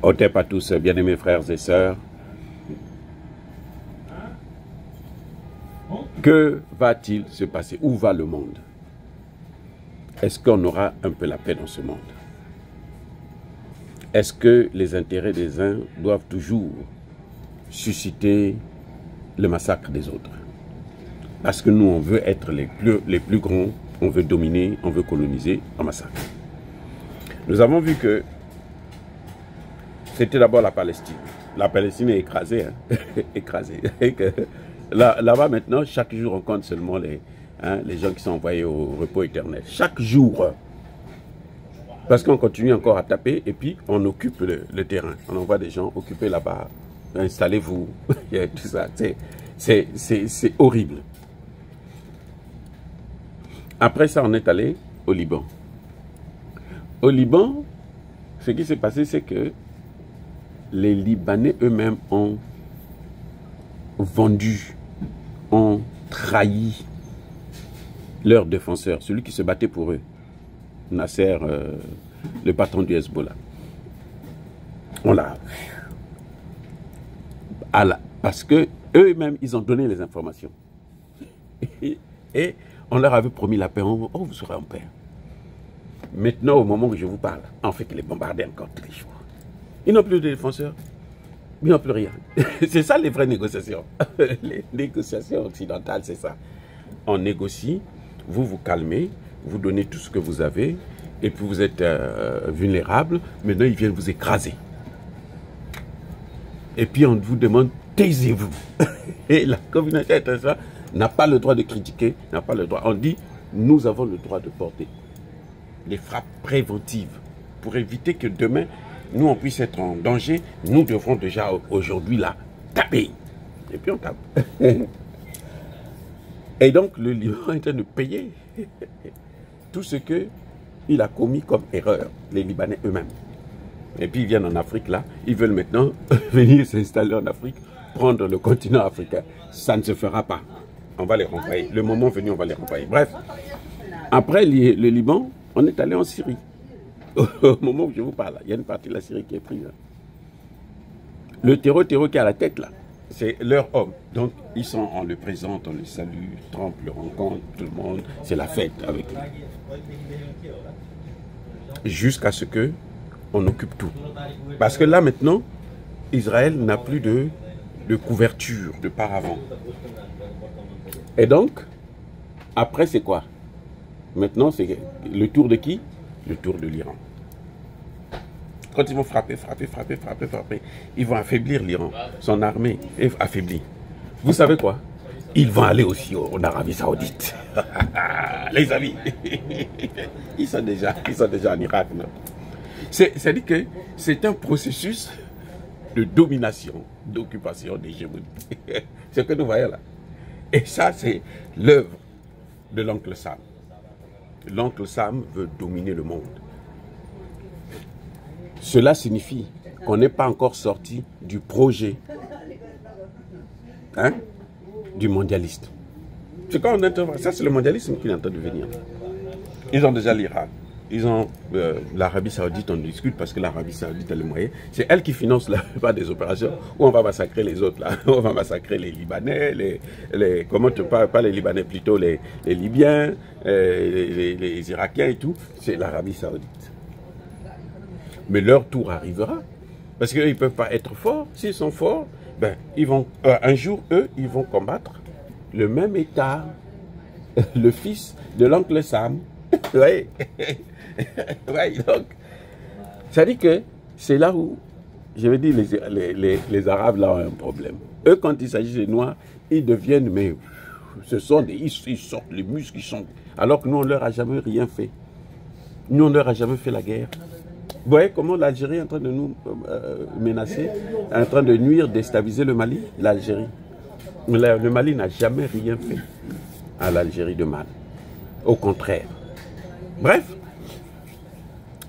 Otep à tous, bien-aimés frères et sœurs. Que va-t-il se passer? Où va le monde? Est-ce qu'on aura un peu la paix dans ce monde? Est-ce que les intérêts des uns doivent toujours susciter le massacre des autres? Parce que nous, on veut être les plus grands, on veut dominer, on veut coloniser, on massacre. Nous avons vu que c'était d'abord la Palestine. La Palestine est écrasée, hein? Écrasée. Là-bas, maintenant, chaque jour, on compte seulement les gens qui sont envoyés au repos éternel. Chaque jour. Parce qu'on continue encore à taper et puis on occupe le terrain. On envoie des gens occuper là-bas. Installez-vous. Tout ça. C'est horrible. Après ça, on est allé au Liban. Au Liban, ce qui s'est passé, c'est que les Libanais eux-mêmes ont vendu, ont trahi leur défenseur, celui qui se battait pour eux, Nasser, le patron du Hezbollah. On l'a... Parce que eux-mêmes, ils ont donné les informations. Et on leur avait promis la paix. Oh, vous serez en paix. Maintenant, au moment où je vous parle, on fait que les bombarder encore tous les jours. Ils n'ont plus de défenseurs. Ils n'ont plus rien. C'est ça les vraies négociations. Les négociations occidentales, c'est ça. On négocie, vous vous calmez, vous donnez tout ce que vous avez, et puis vous êtes vulnérable. Maintenant, ils viennent vous écraser. Et puis on vous demande, taisez-vous. Et la communauté internationale n'a pas le droit de critiquer, n'a pas le droit. On dit, nous avons le droit de porter des frappes préventives pour éviter que demain, nous, on puisse être en danger. Nous devrons déjà aujourd'hui, là, taper. Et puis on tape. Et donc, le Liban est en train de payer tout ce qu'il a commis comme erreur, les Libanais eux-mêmes. Et puis ils viennent en Afrique, là. Ils veulent maintenant venir s'installer en Afrique, prendre le continent africain. Ça ne se fera pas. On va les renvoyer. Le moment venu, on va les renvoyer. Bref, après le Liban, on est allé en Syrie. Au moment où je vous parle, il y a une partie de la Syrie qui est prise. Le terreau qui est à la tête, là, c'est leur homme. Donc, ils sont, on le présente, on le salue, Trump le rencontre, tout le monde, c'est la fête avec lui. Jusqu'à ce que on occupe tout. Parce que là, maintenant, Israël n'a plus de couverture, de paravent. Et donc, après, c'est quoi? Maintenant, c'est le tour de qui? Le tour de l'Iran. Quand ils vont frapper, ils vont affaiblir l'Iran. Son armée est affaiblie. Vous savez quoi? Ils vont aller aussi en Arabie Saoudite. Les amis, ils sont déjà en Irak. C'est-à-dire que c'est un processus de domination, d'occupation, d'hégémonie. C'est ce que nous voyons là. Et ça, c'est l'œuvre de l'oncle Sam. L'oncle Sam veut dominer le monde. Cela signifie qu'on n'est pas encore sorti du projet du mondialiste. C'est quand on entend, ça c'est le mondialisme qui est en train de venir. Ils ont déjà l'Irak, ils ont l'Arabie Saoudite, on discute parce que l'Arabie Saoudite a les moyens. C'est elle qui finance la plupart des opérations où on va massacrer les autres là. On va massacrer les Libanais, comment tu parles, pas les Libanais, plutôt les Libyens, les Irakiens et tout. C'est l'Arabie Saoudite. Mais leur tour arrivera. Parce qu'ils ne peuvent pas être forts. S'ils sont forts, ben, ils vont, un jour, eux, ils vont combattre le même État, le fils de l'oncle Sam. Oui. Oui, donc, ça dit que c'est là où, je vais dire, les Arabes là ont un problème. Eux, quand il s'agit des Noirs, ils deviennent, mais ce sont des, ils sortent les muscles, ils sont, alors que nous, on ne leur a jamais rien fait. Nous, on ne leur a jamais fait la guerre. Vous voyez comment l'Algérie est en train de nous menacer, en train de nuire, déstabiliser le Mali, l'Algérie. Le Mali n'a jamais rien fait à l'Algérie de mal. Au contraire. Bref,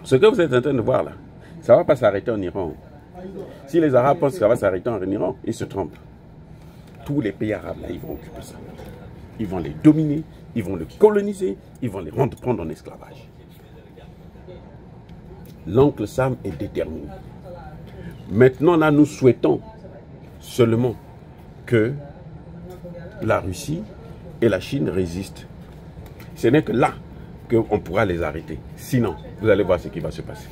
ce que vous êtes en train de voir là, ça ne va pas s'arrêter en Iran. Si les Arabes pensent que ça va s'arrêter en Iran, ils se trompent. Tous les pays arabes là, ils vont occuper ça. Ils vont les dominer, ils vont les coloniser, ils vont les prendre en esclavage. L'oncle Sam est déterminé. Maintenant, là, nous souhaitons seulement que la Russie et la Chine résistent. Ce n'est que là qu'on pourra les arrêter. Sinon, vous allez voir ce qui va se passer.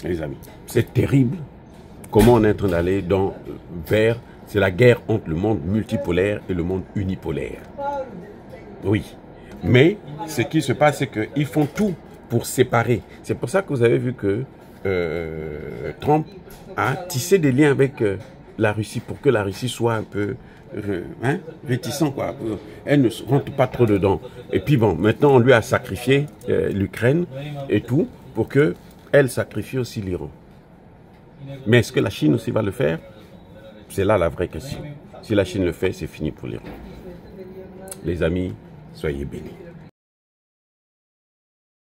Les amis, c'est terrible comment on est en train d'aller vers... C'est la guerre entre le monde multipolaire et le monde unipolaire. Oui. Mais ce qui se passe, c'est qu'ils font tout pour séparer. C'est pour ça que vous avez vu que Trump a tissé des liens avec la Russie pour que la Russie soit un peu réticent, quoi. Elle ne rentre pas trop dedans. Et puis bon, maintenant on lui a sacrifié l'Ukraine et tout pour qu'elle sacrifie aussi l'Iran. Mais est-ce que la Chine aussi va le faire? C'est là la vraie question. Si la Chine le fait, c'est fini pour l'Iran. Les amis, soyez bénis.